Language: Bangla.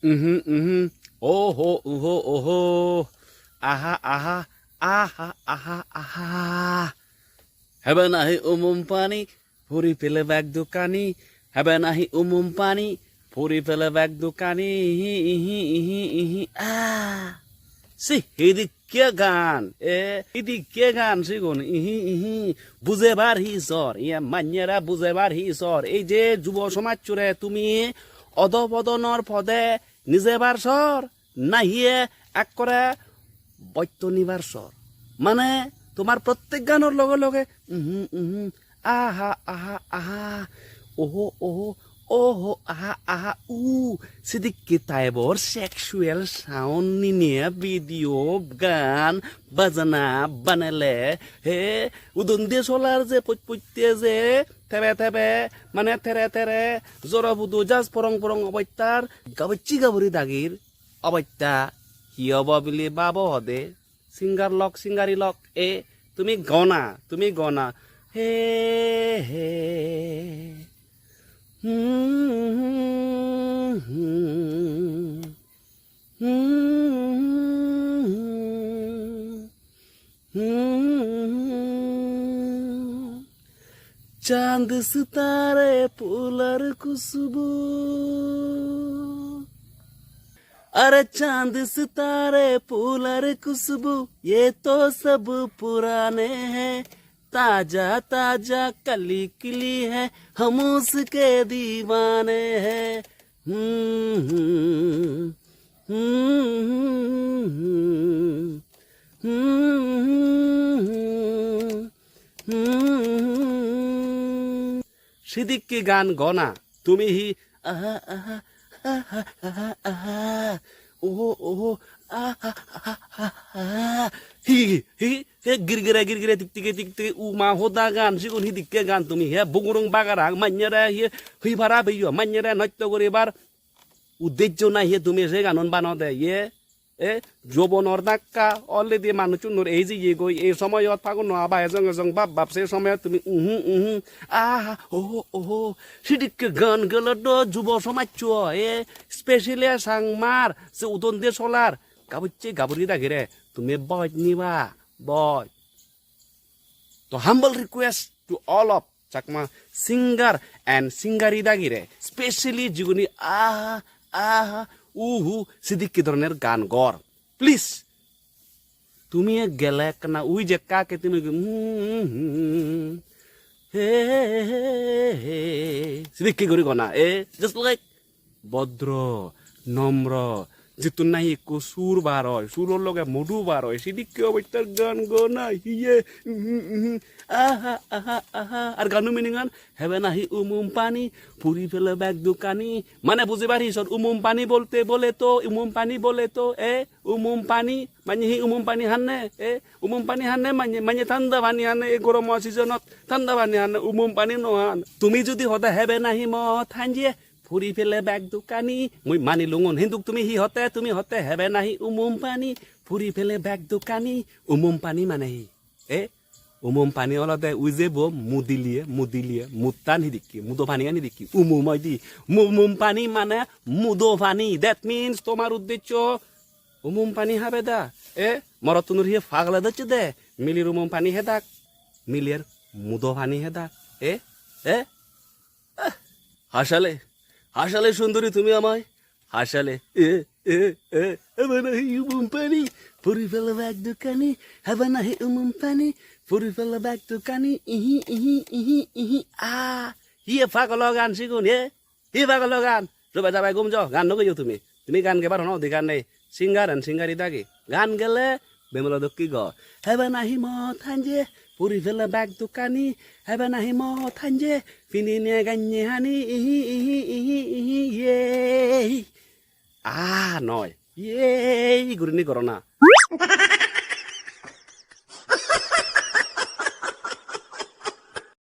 ওহো উহো ওহো আহা আহা আহা আহা আহা হবে নাহি উমুম পানি ফুরি পেলে ব্যাগ দোকানি হবে নাহি উমুম পানি ফুরি পেলে ব্যাগ দোকানি ইহি ইহি ইহি ইহি সি হিদিকে গান হিদিকে গান সিগুন ইহি ইহি বুঝেবার হি সর ইয়া মান্যেরা বুঝেবার হি সর এই যে যুব সমাজ চুরে তুমি অধপদনর পদে নিজেবার সর নাহিয়ে এক করে বৈত্য নিবার সর মানে তোমার প্রত্যেক গানের লগে লগে আহা আহা আহা ওহো ওহো ওহো আহা আহা সিদিকে তাইবর সেক্সুয়াল সাউন্ড নিয়ে ভিডিও গান বাজনা বানালে হে উদন দিয়ে চলার যে পৈতে যে থেবে থেবে মানে থেরে থেরে জোর বুধু জাজ পরং পরং অবৈত্যার গাবচ্চি গাবরি দাগির অবৈত্যা কি হব বুলি বাব হদে সিঙ্গার লক সিঙ্গারি লক তুমি গনা হে হে चांद सितारे फूलर खुशबू अरे चांद सितारे फूलर खुशबू ये तो सब पुराने हैं ताजा ताजा कली किली है हम उसके दीवाने हैं সিদিকি গান গনা তুমি হি আহা আহা আহা আহা আহা ওহো ওহো আহা আহা হি হি হে গিরগিরে টিকটিকে উমা হোদা গান সিগুন হিদিকে গান তুমি হে বুগুরুং বাগারাং মান্যরা হি হি ভাড়া বেইয় মান্যরা নৃত্য করিবার উদ্দেশ্য নাই হে তুমি সে গানন বানাও দে যৌবনৰ ডাক্কা অলরেডি মানুহ চুনুর এই যে গই এই সময়ত ফাগুন আবা এজং বাপ সে সময়ত তুমি আহা ওহো ওহো সিদিকে গান গেল যুব সমাজ স্পেশালি সাংমার যে উদন দিয়ে চলার গাবচ্চে গাবরি দাগিরে তুমি বয় নিবা বয় তো humble request to all of Chakma singer and সিঙ্গারি দাগিরে স্পেশালি যিগুনি আহা আহা সিদিকি ধরনের গান গর প্লিজ তুমি গেলে না উই যে কাকে তুমি হে সিদিকি করি গনা জাস্ট লাইক ভদ্র নম্র যেহেতু নাই একো সুর বার হয় সুরের লগে মধু বার হয় সিদিকি অবৈতার গান গনা হিয়ে আহা আহা আহা আর গানু মিনিং হেবে নাহি উমুম পানি পুরি ফেলে ব্যাগ দোকানি মানে বুঝিবার হিসর উমুম পানি বলতে বলে তো উমুম পানি বলে তো উমুম পানি মানে হি উমুম পানি হান্নে উমুম পানি হান্নে মানে ঠান্ডা পানি হান্নে এই গরম সিজনত ঠান্ডা পানি হান্নে উমুম পানি নহান তুমি যদি সদায় হেবে নাহি মত হাঞ্জিয়ে ফুরি ফেলে ব্যাগ দোকানি মই মানি লুঙন হিন্দুক তুমি হতে হেবে নাহি উমুম পানি ফুরি ফেলে ব্যাগ দোকানি উমুম পানি মানে হি উমুম পানি অলতে উজেব মুদিলিয়ে মুতান হিদিকি মুদো পানি আনি দিকি উমুম দি উমুম পানি মানে মুদো পানি দ্যাট মিনস তোমার উদ্দেশ্য উমুম পানি হবে দা মরতুনুর হিয়ে ফাগলা দচ্ছে দে মিলির উমুম পানি হেদাক মিলির মুদো পানি হেদাক হাসালে হাসালে সুন্দরী তুমি আমায় হাসালে হবে নাহি উমুম পানি ফুরি ফেলে ব্যাগ দোকানি হবে নাহি উমুম পানি ফুরি ফেলে ব্যাগ দোকানি ইহি ইহি ইহি ইহি হিয়ে ফাগল গান শিখুন হি ফাগল গান রুবা যাবাই গুম যাও গান নগেও তুমি গান গেবার হন অধিকার নেই সিঙ্গার এন্ড সিঙ্গারি দাগি গান গেলে বেমল দক্ষি গ হেবে নাহি মত হাঞ্জে পুরি ফেলে ব্যাগ দোকানি হেবে নাহি মত হাঞ্জে ফিনি নিয়ে গান্যে হানি ইহি ইহি ইহি ইহি ইয়ে নয় গুরিনি করো না